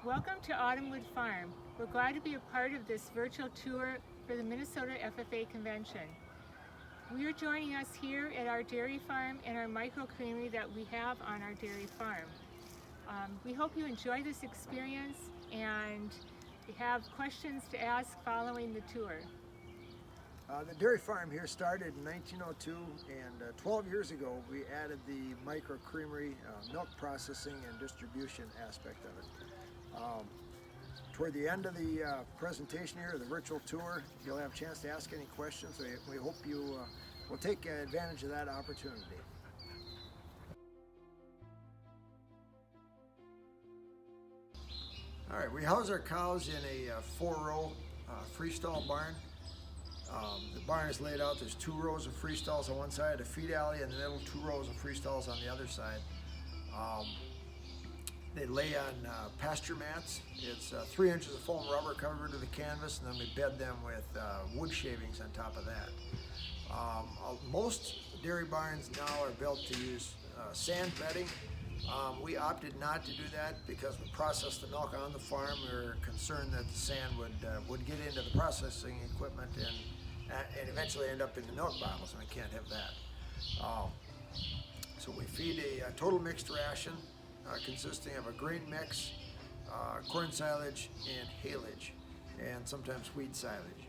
Welcome to Autumnwood Farm. We're glad to be a part of this virtual tour for the Minnesota FFA Convention. We are joining us here at our dairy farm and our micro creamery that we have on our dairy farm. We hope you enjoy this experience and have questions to ask following the tour. The dairy farm here started in 1902, and 12 years ago we added the micro creamery, milk processing and distribution aspect of it. Toward the end of the presentation here, the virtual tour, you'll have a chance to ask any questions. We hope you will take advantage of that opportunity. All right, we house our cows in a 4-row freestall barn. The barn is laid out, there's 2 rows of freestalls on one side, a feed alley, and the middle 2 rows of freestalls on the other side. They lay on pasture mats. It's 3 inches of foam rubber covered to the canvas, and then we bed them with wood shavings on top of that. Most dairy barns now are built to use sand bedding. We opted not to do that because we process the milk on the farm. We were concerned that the sand would get into the processing equipment and eventually end up in the milk bottles, and we can't have that. So we feed a total mixed ration consisting of a grain mix, corn silage, and haylage, and sometimes wheat silage.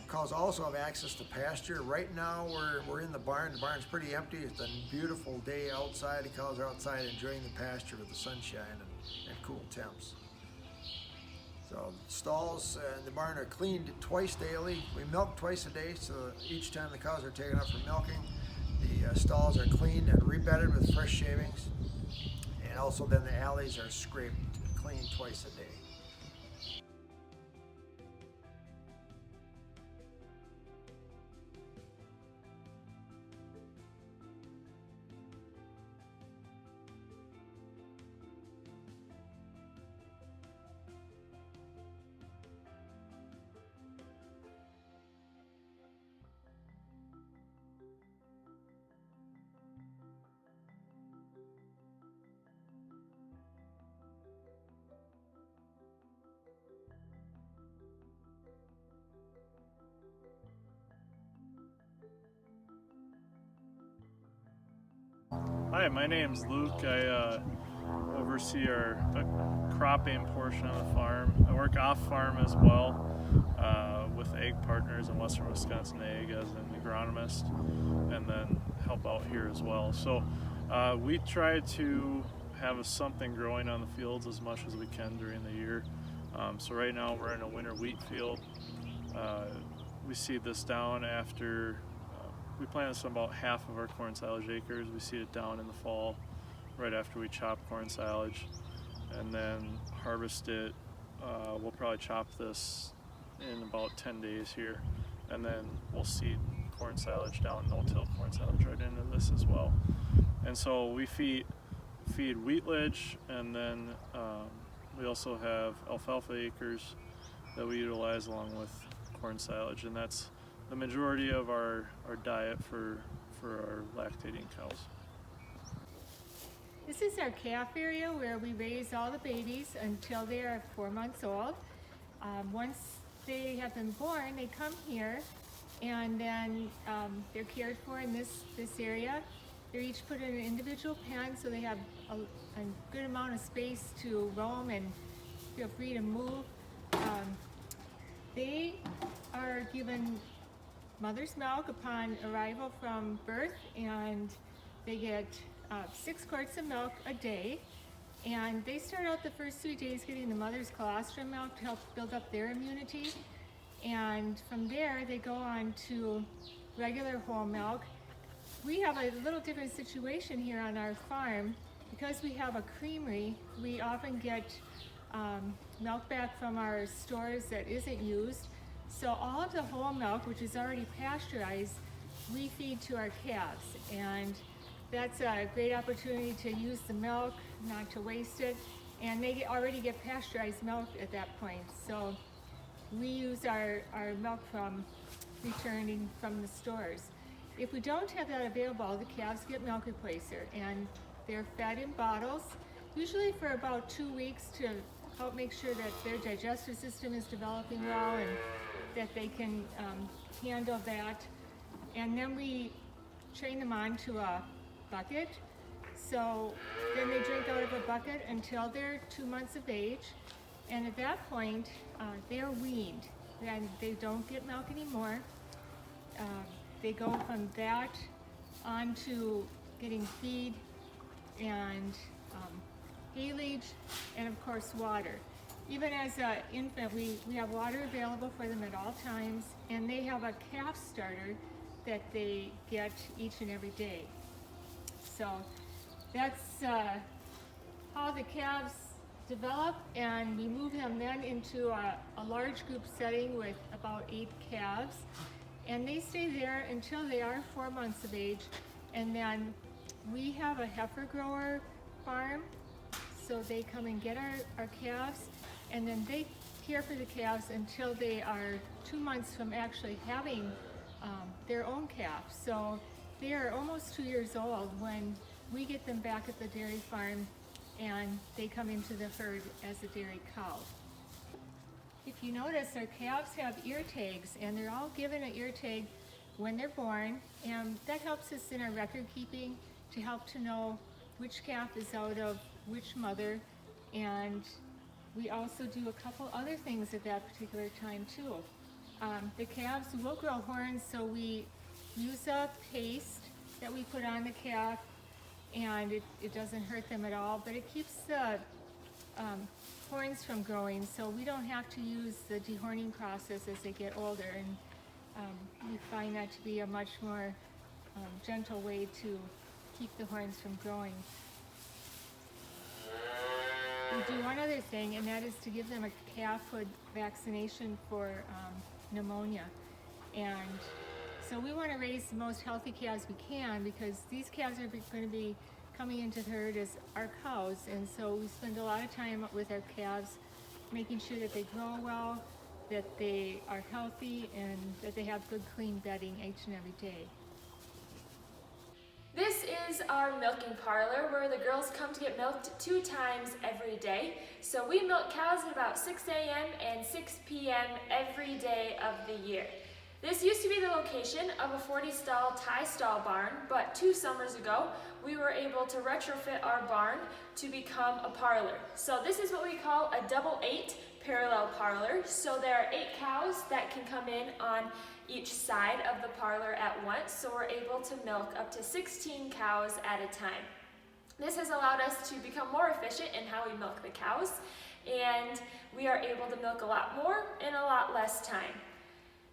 Cows also have access to pasture. Right now we're in the barn. The barn's pretty empty. It's a beautiful day outside. The cows are outside enjoying the pasture with the sunshine and cool temps. So the stalls in the barn are cleaned twice daily. We milk twice a day, so each time the cows are taken out for milking, the stalls are cleaned and rebedded with fresh shavings. And also then the alleys are scraped clean twice a day. Hi, my name's Luke. I oversee our cropping portion of the farm. I work off farm as well with Ag Partners in Western Wisconsin Ag as an agronomist, and then help out here as well. So we try to have something growing on the fields as much as we can during the year. So right now we're in a winter wheat field. We seed this down after we plant this on about half of our corn silage acres. We seed it down in the fall, right after we chop corn silage, and then harvest it. We'll probably chop this in about 10 days here, and then we'll seed corn silage down, no-till corn silage right into this as well. And so we feed wheatledge, and then we also have alfalfa acres that we utilize along with corn silage, and that's the majority of our diet for our lactating cows. This is our calf area where we raise all the babies until they are 4 months old. Once they have been born, they come here, and then they're cared for in this area. They're each put in an individual pen, so they have a good amount of space to roam and feel free to move. They are given mother's milk upon arrival from birth, and they get 6 quarts of milk a day. And they start out the first 3 days getting the mother's colostrum milk to help build up their immunity. And from there, they go on to regular whole milk. We have a little different situation here on our farm. Because we have a creamery, we often get milk back from our stores that isn't used. So all of the whole milk, which is already pasteurized, we feed to our calves. And that's a great opportunity to use the milk, not to waste it. And they already get pasteurized milk at that point. So we use our milk from returning from the stores. If we don't have that available, the calves get milk replacer, and they're fed in bottles, usually for about 2 weeks to help make sure that their digestive system is developing well and that they can handle that. And then we train them onto a bucket. So then they drink out of a bucket until they're 2 months of age. And at that point, they're weaned. Then they don't get milk anymore. They go from that on to getting feed and haylage, and of course water. Even as an infant, we have water available for them at all times, and they have a calf starter that they get each and every day. So that's how the calves develop, and we move them then into a large group setting with about 8 calves, and they stay there until they are 4 months of age. And then we have a heifer grower farm, so they come and get our calves, and then they care for the calves until they are 2 months from actually having their own calf. So they are almost 2 years old when we get them back at the dairy farm and they come into the herd as a dairy cow. If you notice, our calves have ear tags, and they're all given an ear tag when they're born, and that helps us in our record keeping to help to know which calf is out of which mother. And we also do a couple other things at that particular time too. The calves will grow horns, so we use a paste that we put on the calf, and it doesn't hurt them at all, but it keeps the horns from growing, so we don't have to use the dehorning process as they get older, and we find that to be a much more gentle way to keep the horns from growing. We do one other thing, and that is to give them a calfhood vaccination for pneumonia. And so we want to raise the most healthy calves we can, because these calves are going to be coming into the herd as our cows, and so we spend a lot of time with our calves making sure that they grow well, that they are healthy, and that they have good clean bedding each and every day. This is our milking parlor where the girls come to get milked 2 times every day. So we milk cows at about 6 a.m. and 6 p.m. every day of the year. This used to be the location of a 40-stall tie stall barn, but 2 summers ago we were able to retrofit our barn to become a parlor. So this is what we call a double 8 parallel parlor. So there are 8 cows that can come in on each side of the parlor at once, so we're able to milk up to 16 cows at a time. This has allowed us to become more efficient in how we milk the cows, and we are able to milk a lot more in a lot less time.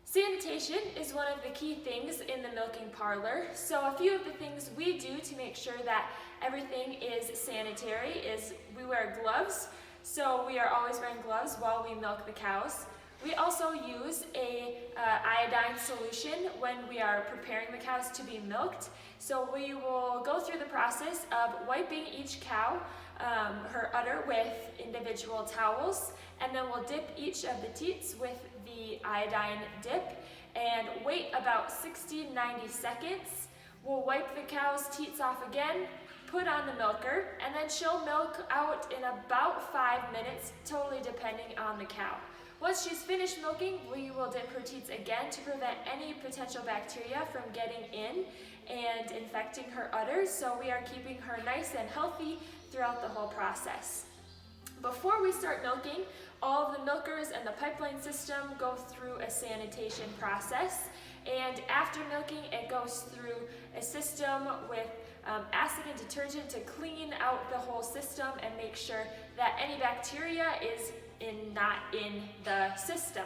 Sanitation is one of the key things in the milking parlor, so a few of the things we do to make sure that everything is sanitary is we wear gloves, so we are always wearing gloves while we milk the cows. We also use a iodine solution when we are preparing the cows to be milked. So we will go through the process of wiping each cow, her udder, with individual towels, and then we'll dip each of the teats with the iodine dip and wait about 60-90 seconds. We'll wipe the cow's teats off again, put on the milker, and then she'll milk out in about 5 minutes, totally depending on the cow. Once she's finished milking, we will dip her teats again to prevent any potential bacteria from getting in and infecting her udders, so we are keeping her nice and healthy throughout the whole process. Before we start milking, all of the milkers and the pipeline system go through a sanitation process, and after milking it goes through a system with acid and detergent to clean out the whole system and make sure that any bacteria is not in the system.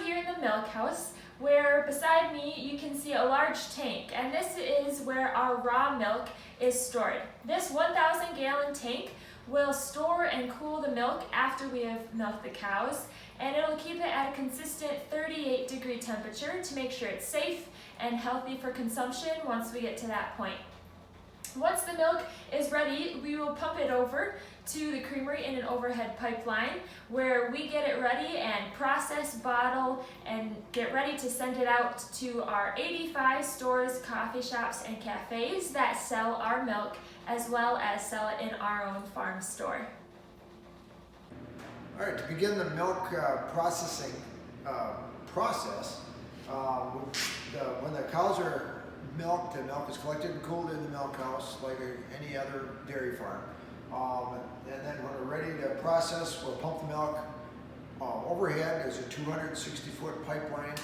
here in the milk house, where beside me you can see a large tank, and this is where our raw milk is stored. This 1,000-gallon tank will store and cool the milk after we have milked the cows, and it'll keep it at a consistent 38-degree temperature to make sure it's safe and healthy for consumption once we get to that point. Once the milk is ready, we will pump it over to the creamery in an overhead pipeline where we get it ready and process, bottle, and get ready to send it out to our 85 stores, coffee shops, and cafes that sell our milk, as well as sell it in our own farm store. All right, to begin the milk processing process, when the cows are milked, the milk is collected and cooled in the milk house like any other dairy farm. And then when we're ready to process, we'll pump the milk overhead. There's a 260-foot pipeline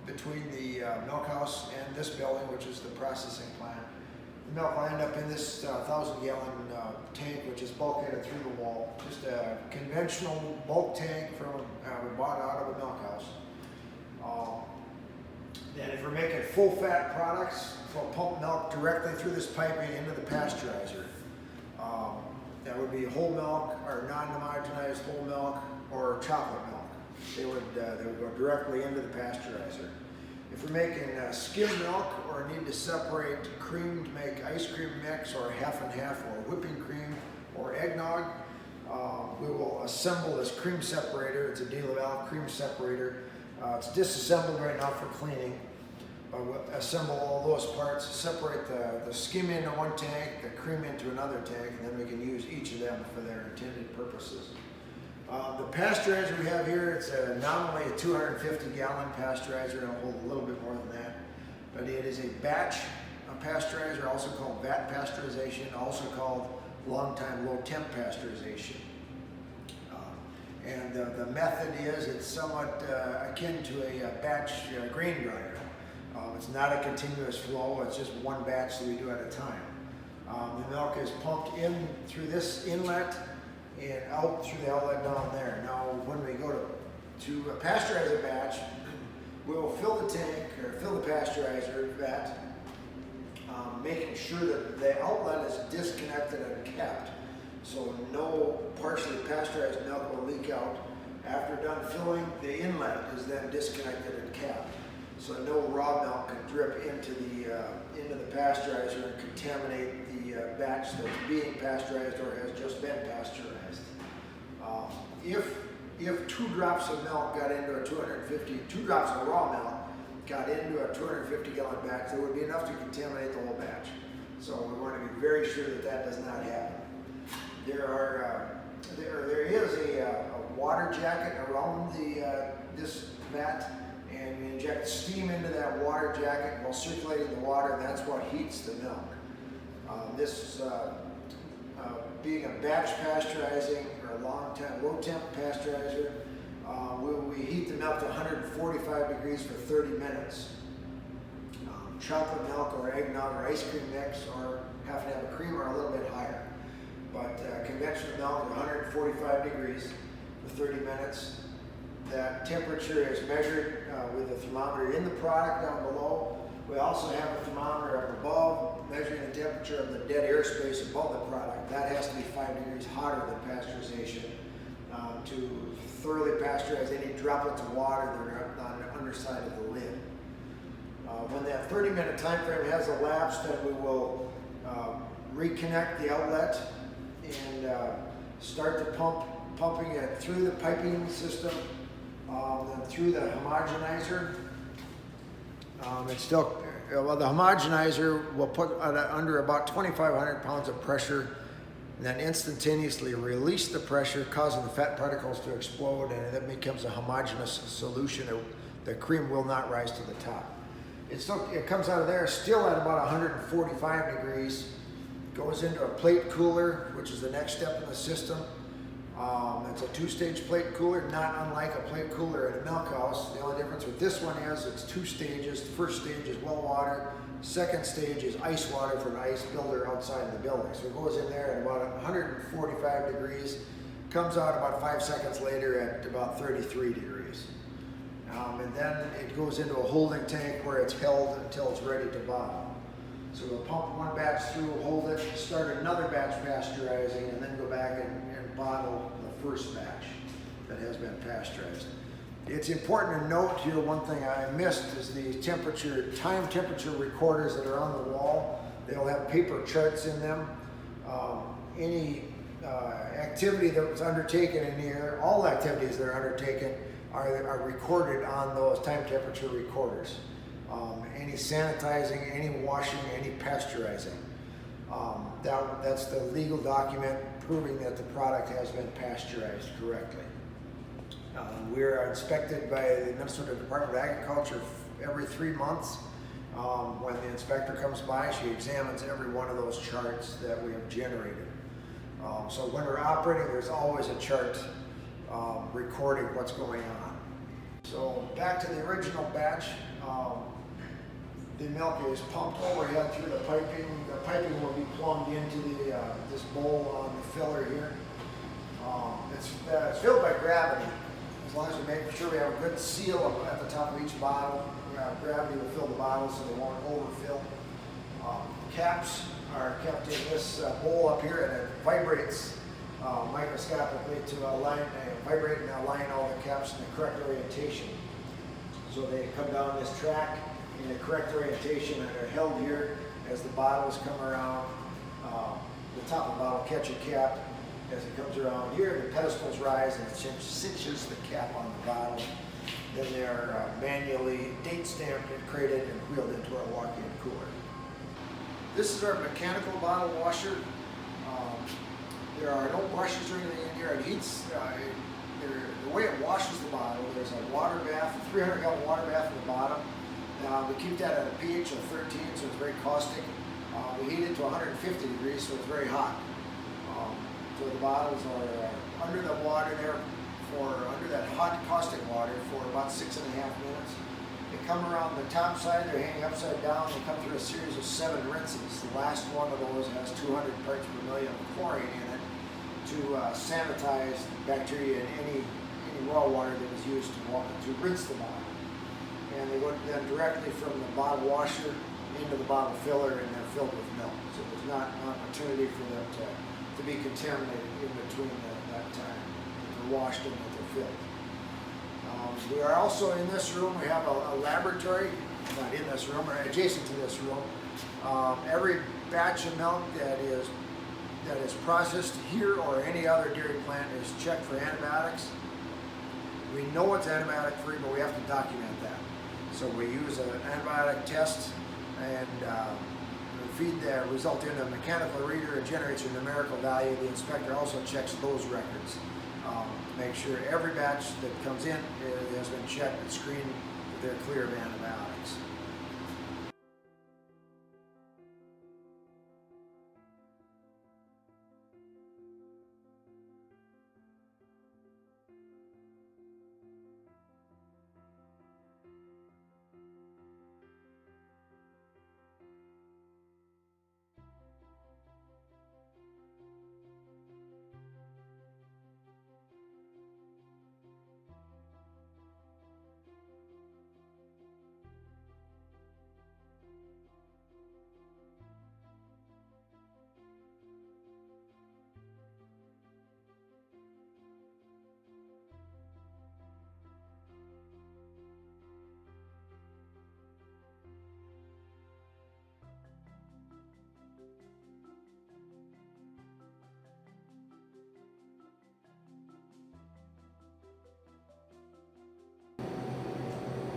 between the milk house and this building, which is the processing plant. The milk will end up in this 1,000-gallon tank, which is bulkheaded through the wall. Just a conventional bulk tank from we bought out of a milk house. And if we're making full-fat products, we'll pump milk directly through this piping into the pasteurizer. That would be whole milk or non-homogenized whole milk or chocolate milk. They would go directly into the pasteurizer. If we're making skim milk or need to separate cream to make ice cream mix or half and half or whipping cream or eggnog, we will assemble this cream separator. It's a De La Valle cream separator. It's disassembled right now for cleaning. We'll assemble all those parts, separate the skim into one tank, the cream into another tank, and then we can use each of them for their intended purposes. The pasteurizer we have here, it's nominally a 250-gallon pasteurizer. It'll hold a little bit more than that. But it is a batch pasteurizer, also called vat pasteurization, also called long-time low-temp pasteurization. And the method is, it's somewhat akin to a batch grain dryer. It's not a continuous flow, it's just one batch that we do at a time. The milk is pumped in through this inlet and out through the outlet down there. Now, when we go to pasteurize a batch, we'll fill the tank, or fill the pasteurizer vat, making sure that the outlet is disconnected and kept, so no partially pasteurized milk will leak out. After done filling, the inlet is then disconnected and capped, so no raw milk can drip into the pasteurizer and contaminate the batch that's being pasteurized or has just been pasteurized. If 2 drops of milk got into a 2 drops of raw milk got into a 250-gallon batch, there would be enough to contaminate the whole batch. So we want to be very sure that that does not happen. There is a water jacket around this vat, and we inject steam into that water jacket while circulating the water, and that's what heats the milk. Being a batch pasteurizing or a long-time low-temp pasteurizer, we heat the milk to 145 degrees for 30 minutes. Chocolate milk or eggnog or ice cream mix or half and half a cream are a little bit higher. But conventional milk at 145 degrees for 30 minutes. That temperature is measured with a thermometer in the product down below. We also have a thermometer up above measuring the temperature of the dead airspace above the product. That has to be 5 degrees hotter than pasteurization to thoroughly pasteurize any droplets of water that are on the underside of the lid. When that 30-minute time frame has elapsed, then we will reconnect the outlet and start the pumping it through the piping system, then through the homogenizer. The homogenizer will put under about 2,500 pounds of pressure, and then instantaneously release the pressure, causing the fat particles to explode, and that becomes a homogeneous solution. The cream will not rise to the top. It comes out of there still at about 145 degrees, goes into a plate cooler, which is the next step in the system. It's a 2-stage plate cooler, not unlike a plate cooler in a milk house. The only difference with this one is it's 2 stages. The first stage is well water. Second stage is ice water for an ice builder outside the building. So it goes in there at about 145 degrees, comes out about 5 seconds later at about 33 degrees. And then it goes into a holding tank where it's held until it's ready to bottle. So we'll pump one batch through, hold it, start another batch pasteurizing, and then go back and bottle the first batch that has been pasteurized. It's important to note here, one thing I missed is the time temperature recorders that are on the wall. They'll have paper charts in them. Any activity that was undertaken in here, all activities that are undertaken are recorded on those time temperature recorders. Any sanitizing, any washing, any pasteurizing. That's the legal document proving that the product has been pasteurized correctly. We are inspected by the Minnesota Department of Agriculture every 3 months. When the inspector comes by, she examines every one of those charts that we have generated. So when we're operating, there's always a chart recording what's going on. So back to the original batch, the milk is pumped overhead through the piping. The piping will be plumbed into this bowl on the filler here. It's filled by gravity. As long as we make sure we have a good seal at the top of each bottle, gravity will fill the bottles so they won't overfill. Caps are kept in this bowl up here, and it vibrates microscopically to vibrate and align all the caps in the correct orientation. So they come down this track in the correct orientation and are held here as the bottles come around. The top of the bottle catch a cap. As it comes around here, the pedestals rise and it cinches the cap on the bottle. Then they are manually date stamped and crated and wheeled into our walk-in cooler. This is our mechanical bottle washer. There are no brushes or anything in here. It heats, the way it washes the bottle, there's a water bath, a 300-gallon water bath at the bottom. We keep that at a pH of 13, so it's very caustic. We heat it to 150 degrees, so it's very hot. So the bottles are under the water there, under that hot caustic water for about 6.5 minutes. They come around the top side, they're hanging upside down, they come through a series of 7 rinses. The last one of those has 200 parts per million of chlorine in it to sanitize bacteria in any raw water that is used to rinse the bottle. And they go then directly from the bottle washer into the bottle filler, and they're filled with milk. So there's not an opportunity for them to be contaminated in between that time that they're washed and that they're filled. We are also in this room, we have a laboratory, not in this room, or adjacent to this room. Every batch of milk that is processed here or any other dairy plant is checked for antibiotics. We know it's antibiotic free, but we have to document that. So we use an antibiotic test, and we feed the result in a mechanical reader. It generates a numerical value. The inspector also checks those records to make sure every batch that comes in has been checked and screened that they're clear of antibiotics.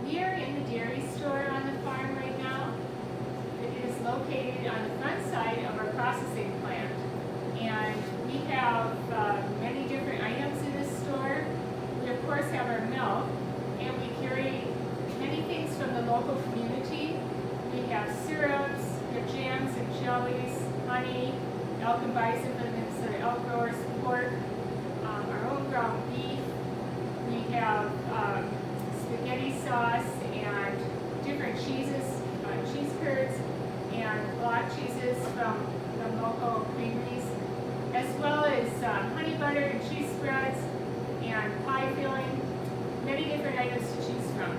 We are in the dairy store on the farm right now. It is located on the front side of our processing plant. And we have many different items in this store. We of course have our milk, and we carry many things from the local community. We have syrups, we have jams and jellies, honey, elk and bison for the Minnesota elk growers, pork, our own ground beef. We have spaghetti sauce and different cheeses, cheese curds and block cheeses from local creameries, as well as honey butter and cheese spreads and pie filling, many different items to choose from.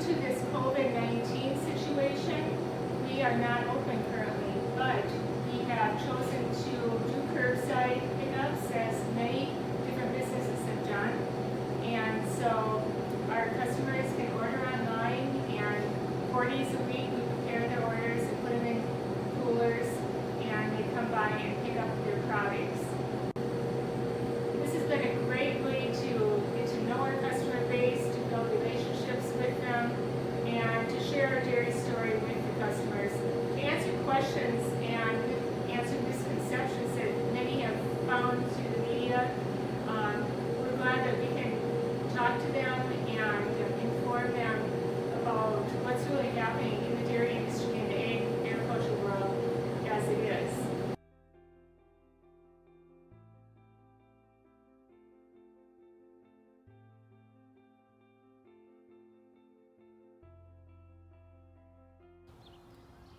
to this COVID-19 situation, we are not open currently, but we have chosen to do curbside pickups as many different businesses have done. And so our customers can order online, and 4 days a week we prepare their orders and put them in coolers, and they come by and pick up their products. This has been a great way to get to know our customer base, to build relationships with them, and to share our dairy story with the customers, to answer questions and answer misconceptions that many have found through the media. We're glad that we can talk to them and inform them about what's really happening in the dairy industry and the agriculture world as it is.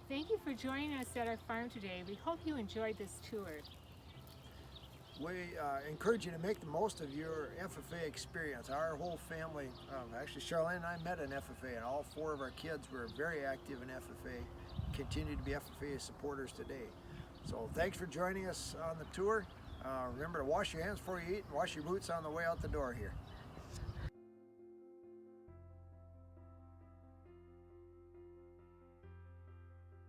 Thank you for joining us at our farm today. We hope you enjoyed this tour. We encourage you to make the most of your FFA experience. Our whole family, actually Sharlene and I met in FFA, and all 4 of our kids were very active in FFA, continue to be FFA supporters today. So thanks for joining us on the tour. Remember to wash your hands before you eat, and wash your boots on the way out the door here.